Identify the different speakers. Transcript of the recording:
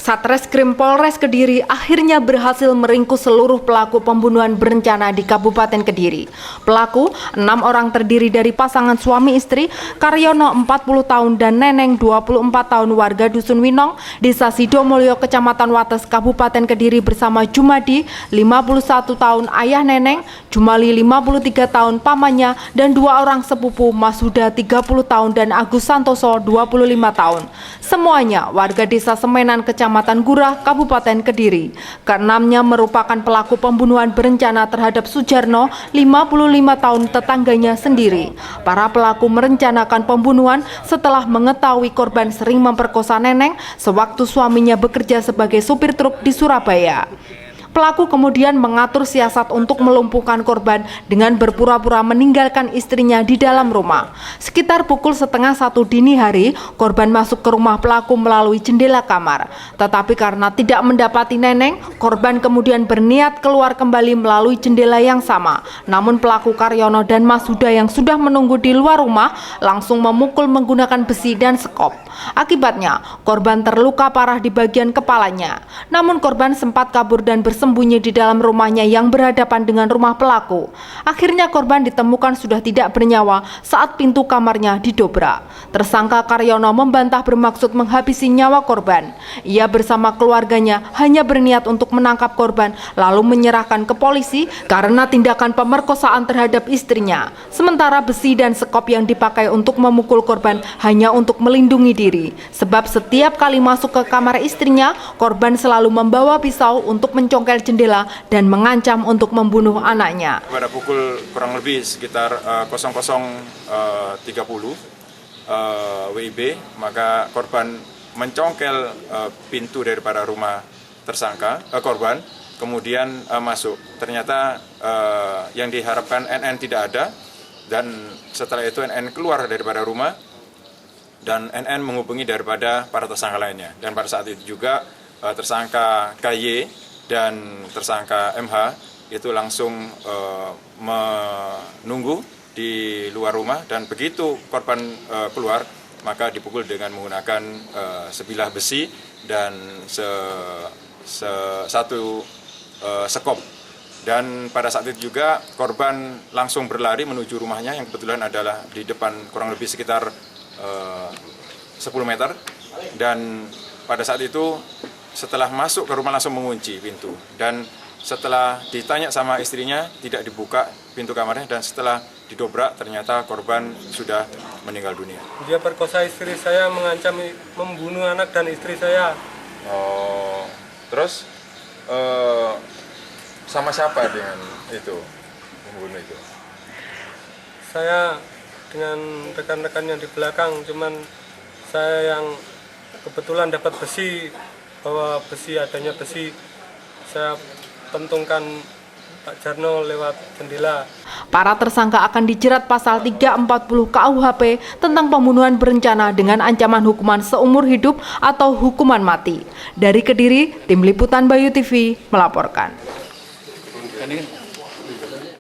Speaker 1: Satreskrim Polres Kediri akhirnya berhasil meringkus seluruh pelaku pembunuhan berencana di Kabupaten Kediri. Pelaku, 6 orang terdiri dari pasangan suami istri, Karyono 40 tahun dan Neneng 24 tahun warga Dusun Winong, Desa Sidomulyo, Kecamatan Wates, Kabupaten Kediri bersama Jumadi 51 tahun ayah Neneng, Jumali 53 tahun pamannya, dan 2 orang sepupu Masuda 30 tahun dan Agus Santoso 25 tahun. Semuanya warga Desa Semenan, Kecamatan Gurah, Kabupaten Kediri. Keenamnya merupakan pelaku pembunuhan berencana terhadap Sujarno, 55 tahun tetangganya sendiri. Para pelaku merencanakan pembunuhan setelah mengetahui korban sering memperkosa Neneng sewaktu suaminya bekerja sebagai supir truk di Surabaya. Pelaku kemudian mengatur siasat untuk melumpuhkan korban dengan berpura-pura meninggalkan istrinya di dalam rumah. Sekitar pukul 12:30 dini hari, korban masuk ke rumah pelaku melalui jendela kamar. Tetapi karena tidak mendapati Neneng, korban kemudian berniat keluar kembali melalui jendela yang sama. Namun pelaku Karyono dan Masuda yang sudah menunggu di luar rumah langsung memukul menggunakan besi dan sekop. Akibatnya, korban terluka parah di bagian kepalanya. Namun korban sempat kabur dan bersembunyi di dalam rumahnya yang berhadapan dengan rumah pelaku. Akhirnya korban ditemukan sudah tidak bernyawa saat pintu kamarnya didobrak. Tersangka Karyono membantah bermaksud menghabisi nyawa korban. Ia bersama keluarganya hanya berniat untuk menangkap korban lalu menyerahkan ke polisi karena tindakan pemerkosaan terhadap istrinya. Sementara besi dan sekop yang dipakai untuk memukul korban hanya untuk melindungi diri. Sebab setiap kali masuk ke kamar istrinya, korban selalu membawa pisau untuk mencongkel jendela dan mengancam untuk membunuh anaknya.
Speaker 2: Pada pukul kurang lebih sekitar 00.30 WIB, maka korban mencongkel pintu daripada rumah tersangka, korban, kemudian masuk. Ternyata yang diharapkan NN tidak ada, dan setelah itu NN keluar daripada rumah dan NN menghubungi daripada para tersangka lainnya. Dan pada saat itu juga tersangka KY dan tersangka MH itu langsung menunggu di luar rumah, dan begitu korban keluar maka dipukul dengan menggunakan sebilah besi dan satu sekop. Dan pada saat itu juga korban langsung berlari menuju rumahnya yang kebetulan adalah di depan kurang lebih sekitar 10 meter, dan pada saat itu setelah masuk ke rumah langsung mengunci pintu, dan setelah ditanya sama istrinya tidak dibuka pintu kamarnya, dan setelah didobrak ternyata korban sudah meninggal dunia.
Speaker 3: Dia perkosa istri saya, mengancam membunuh anak dan istri saya.
Speaker 2: Oh, terus sama siapa dengan itu membunuh itu?
Speaker 3: Saya dengan rekan-rekan yang di belakang, cuman saya yang kebetulan dapat besi, bahwa adanya besi, saya pentungkan Pak Jarno lewat jendela.
Speaker 1: Para tersangka akan dijerat pasal 340 KUHP tentang pembunuhan berencana dengan ancaman hukuman seumur hidup atau hukuman mati. Dari Kediri, Tim Liputan Bayu TV melaporkan.